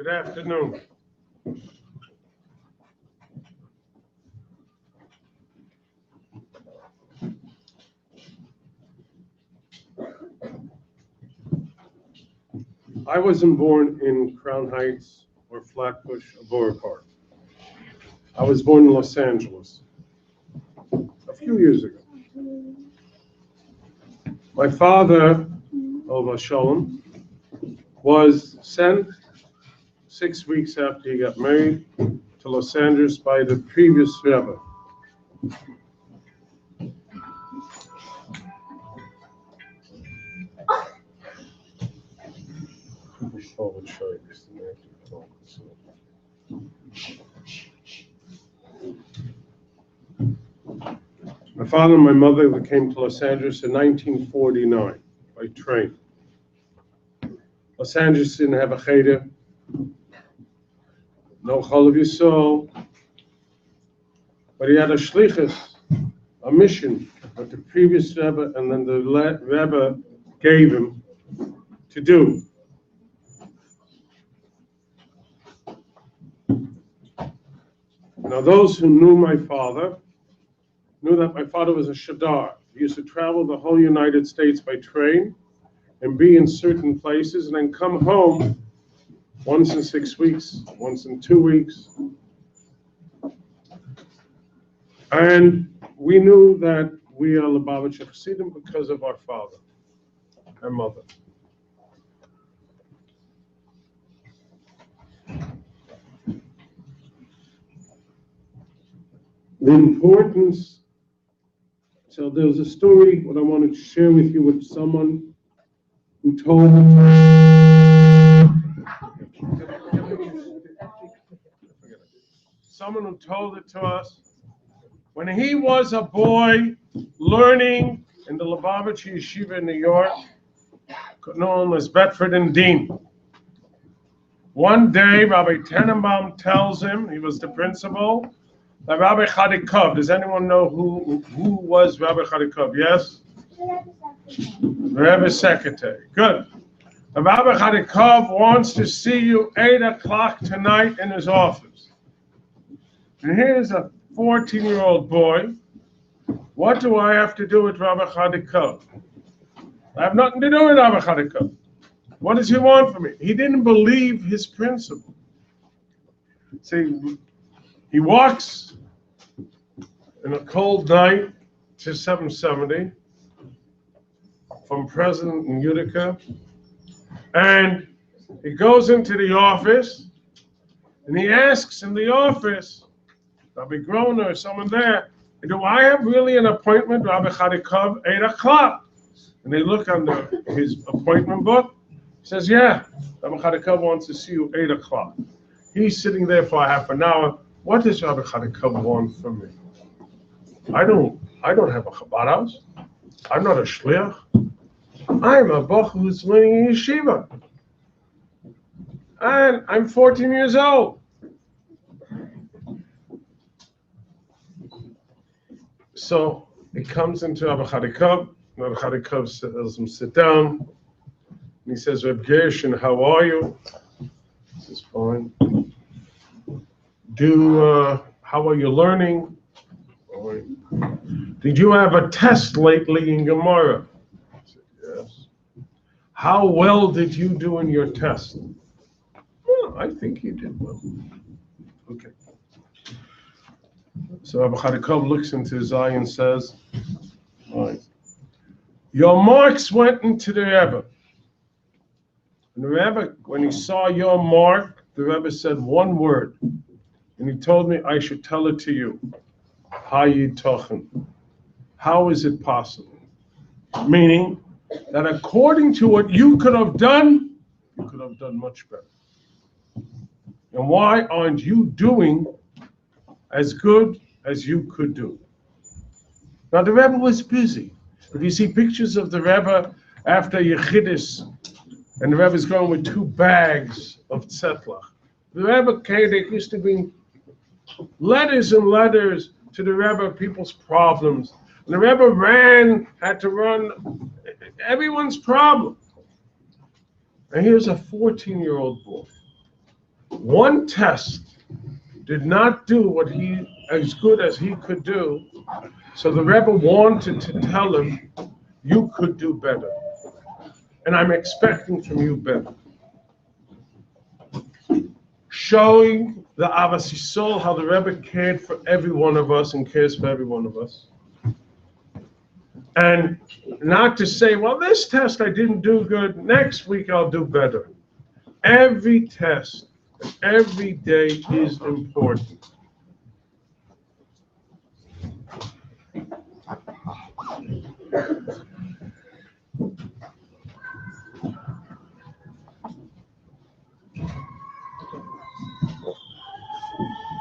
Good afternoon. I wasn't born in Crown Heights or Flatbush or Borough Park. I was born in Los Angeles a few years ago. My father, Alef Shalom, was sent 6 weeks after he got married to Los Angeles by the previous Rabbi. My father and my mother came to Los Angeles in 1949 by train. Los Angeles didn't have a cheder, no Chalav Yisrael, but he had a shlichus, a mission that the previous Rebbe and then the Rebbe gave him to do. Now, those who knew my father knew that my father was a shadar. He used to travel the whole United States by train and be in certain places and then come home once in 6 weeks, once in 2 weeks. And we knew that we are Lubavitcher Chassidim because of our father and mother. The importance, so there's a story what I wanted to share with you with someone who told it to us when he was a boy learning in the Lubavitcher Yeshiva in New York, known as Bedford and Dean. One day, Rabbi Tenenbaum tells him, he was the principal, that Rabbi Chadikov, does anyone know who was Rabbi Chadikov? Yes? The Rebbe's secretary. Good. And Rabbi Chadikov wants to see you 8 o'clock tonight in his office. And here's a 14-year-old boy. What do I have to do with Rabbi Chadikov? I have nothing to do with Rabbi Chadikov. What does he want from me? He didn't believe his principle. See, he walks in a cold night to 770 from President in Utica, and he goes into the office, and he asks in the office, Rabbi Groner or someone there, do I have really an appointment, Rabbi Chadikov, 8 o'clock? And they look under his appointment book. He says, yeah, Rabbi Chadikov wants to see you 8 o'clock. He's sitting there for half an hour. What does Rabbi Chadikov want from me? I don't have a Chabad house. I'm not a shliach. I'm a boch who's learning in yeshiva. And I'm 14 years old. So he comes into Rabbi Chadikov. Rabbi Chadikov tells him, sit down. And he says, Reb Gershon, how are you? He says, fine. How are you learning? Did you have a test lately in Gemara? I said, yes. How well did you do in your test? Well, I think you did well. Okay. So Rabbi Chadikov looks into his eye and says, all right, your marks went into the Rebbe. And the Rebbe, when he saw your mark, the Rebbe said one word. And he told me I should tell it to you. Hayitochen. How is it possible? Meaning that according to what you could have done, you could have done much better. And why aren't you doing as good as you could do? Now the Rebbe was busy. If you see pictures of the Rebbe after Yechidus, and the Rebbe's going with 2 bags of tzedlach. The Rebbe came, there used to be letters and letters to the Rebbe of people's problems. And the Rebbe had to run everyone's problem. And here's a 14-year-old boy one test did not do what he as good as he could do, so the Rebbe wanted to tell him, you could do better, and I'm expecting from you better. Showing the Avas Yisrael how the Rebbe cared for every one of us and cares for every one of us. And not to say, well, this test I didn't do good, next week I'll do better. Every test, every day is important.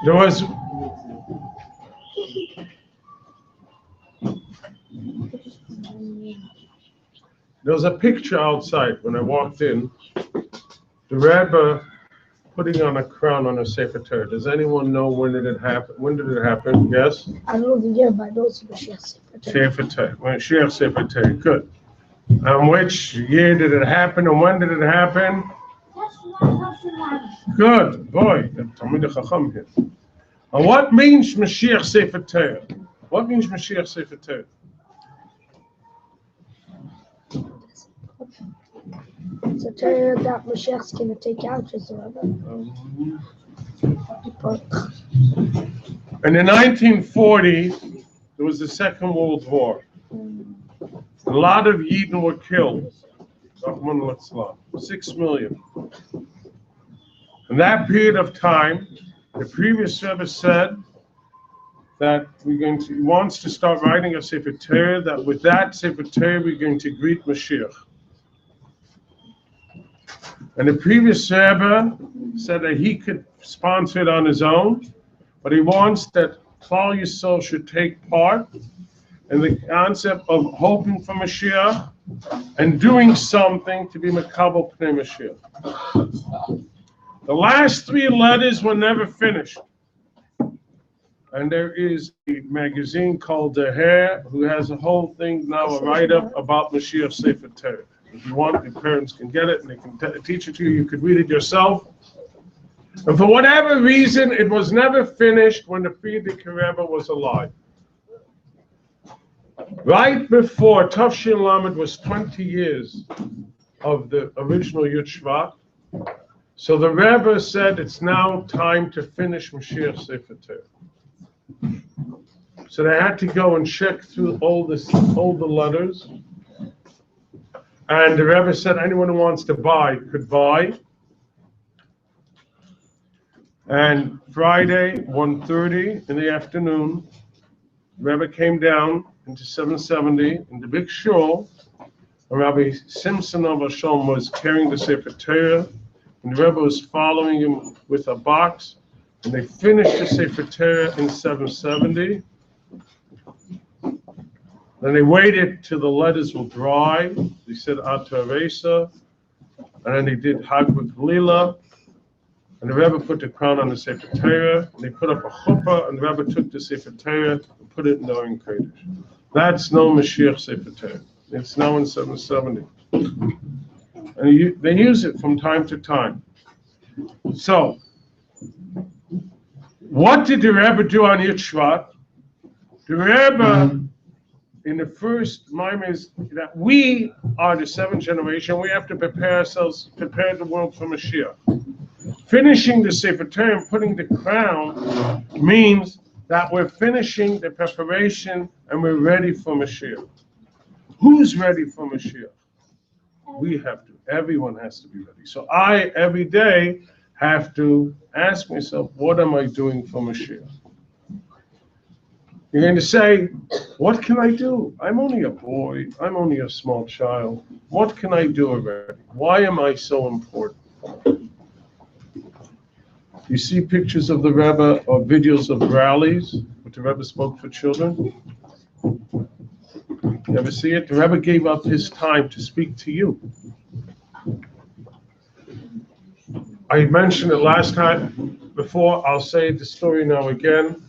There was a picture outside when I walked in. The Rabbi putting on a crown on a Sefer Torah. Does anyone know when did it happen? When did it happen? Yes? I don't know the year, but I know it's Mashiach Sefer Torah. Sefer Torah. Mashiach Sefer Torah. Good. Which year did it happen and when did it happen? Good. Boy, Talmid Chacham here. And what means Mashiach Sefer Torah? What means Mashiach Sefer Torah? It's a Torah that Mashiach's going to take out as the Rebbe. And in 1940, there was the Second World War. A lot of Yidden were killed. 6 million. In that period of time, the previous Rebbe said that he wants to start writing a Sefer Torah, that with that Sefer Torah we're going to greet Mashiach. And the previous Rebbe said that he could sponsor it on his own, but he wants that Klal Yisrael should take part in the concept of hoping for Mashiach and doing something to be Makabel Pnei Mashiach. The last 3 letters were never finished. And there is a magazine called The Hair who has a whole thing now, a write-up about Mashiach Sefer Torah. If you want, your parents can get it and they can teach it to you. You could read it yourself. And for whatever reason, it was never finished when the Frierdiker Rebbe was alive. Right before Tafshin Lamed was 20 years of the original Yud Shevat, so the Rebbe said it's now time to finish Mashiach Sefer Torah. So they had to go and check through all the letters. And the Rebbe said anyone who wants to buy could buy. And Friday, 1:30 in the afternoon, the Rebbe came down into 770 in the big shul. And Rabbi Simpson of Hashem was carrying the Sefer Torah. And the Rebbe was following him with a box. And they finished the Sefer Torah in 770. Then they waited till the letters were dry. They said Ata Resa, and then they did Hagvut Lila. And the Rebbe put the crown on the Sefer Torah. And they put up a chuppah, and the Rebbe took the Sefer Torah and put it in the Oren Kodesh. That's no Mashiach Sefer Torah. It's now in 770. And they use it from time to time. So, what did the Rebbe do on Yud Shevat? The Rebbe, in the first mime, is that we are the 7th generation. We have to prepare ourselves, prepare the world for Mashiach. Finishing the Sefer Torah and putting the crown means that we're finishing the preparation and we're ready for Mashiach. Who's ready for Mashiach? We have to. Everyone has to be ready. So I, every day, have to ask myself, what am I doing for Mashiach? You're going to say, what can I do? I'm only a boy. I'm only a small child. What can I do already? Why am I so important? You see pictures of the Rebbe or videos of rallies where the Rebbe spoke for children? You ever see it? The Rebbe gave up his time to speak to you. I mentioned it last time. Before, I'll say the story now again.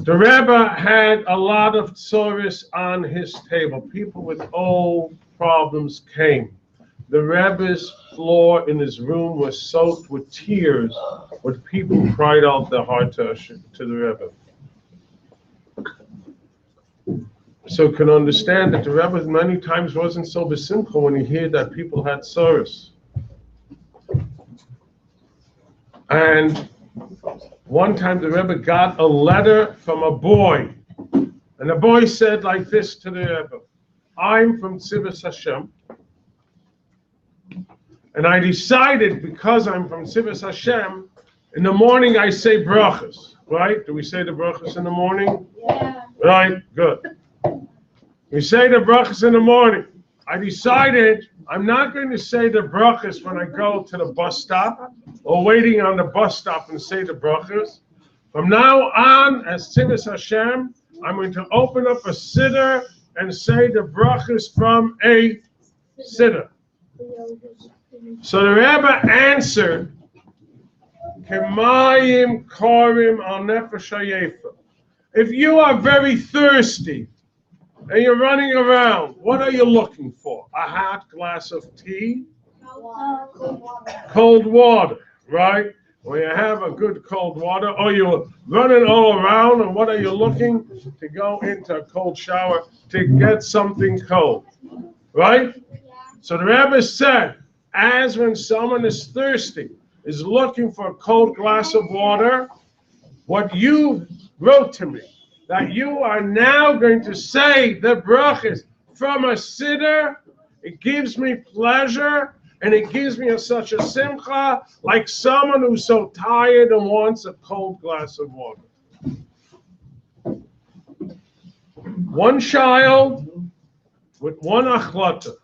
The Rebbe had a lot of tzoros on his table. People with old problems came. the Rebbe's floor in his room was soaked with tears when people cried out their heart to the Rebbe. So you can understand that the Rebbe many times wasn't so besimcha when he heard that people had sorrows. And one time the Rebbe got a letter from a boy, and the boy said like this to the Rebbe, I'm from Tzivos Hashem, and I decided because I'm from Tzivos Hashem, in the morning I say brachas, right? Do we say the brachas in the morning? Yeah. Right, good. We say the brachas in the morning. I decided I'm not going to say the brachas when I go to the bus stop or waiting on the bus stop and say the brachas. From now on, as Tzivos Hashem, I'm going to open up a siddur and say the brachas from a siddur. So the Rebbe answered, Kemayim korim al nefesh hayefa. If you are very thirsty and you're running around, what are you looking for? A hot glass of tea? Cold water, right? When you have a good cold water, or you're running all around, and what are you looking? To go into a cold shower to get something cold, right? So the Rebbe said, as when someone is thirsty, is looking for a cold glass of water, what you wrote to me, that you are now going to say the brachas from a siddur, it gives me pleasure, and it gives me such a simcha, like someone who's so tired and wants a cold glass of water. One child with one achlata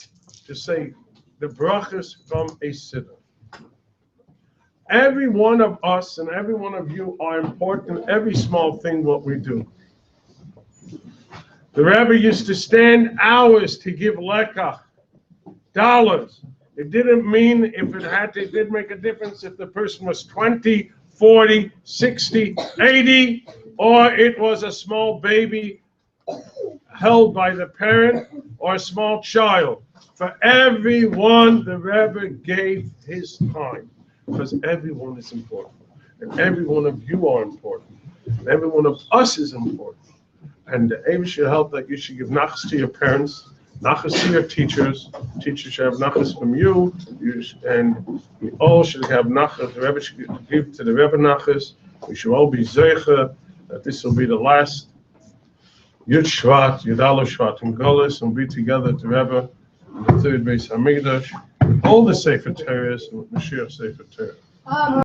to say the brachas from a siddur. Every one of us and every one of you are important in every small thing what we do. The Rabbi used to stand hours to give lekach, dollars. It didn't mean if it did make a difference if the person was 20, 40, 60, 80, or it was a small baby held by the parent or a small child. For everyone, the Rebbe gave his time, because everyone is important. And every one of you are important. And every one of us is important. And the aim should help that you should give nachas to your parents, nachas to your teachers. Teachers should have nachas from you, and we all should have nachas. The Rebbe should give to the Rebbe nachas. We should all be zeicha that this will be the last Yud Shevat, Yud Alef Shevat, and Golis, and be together at the Rebbe in the third Beis Hamikdash, all the Sefer Torahs and Mashiach Sefer Torah.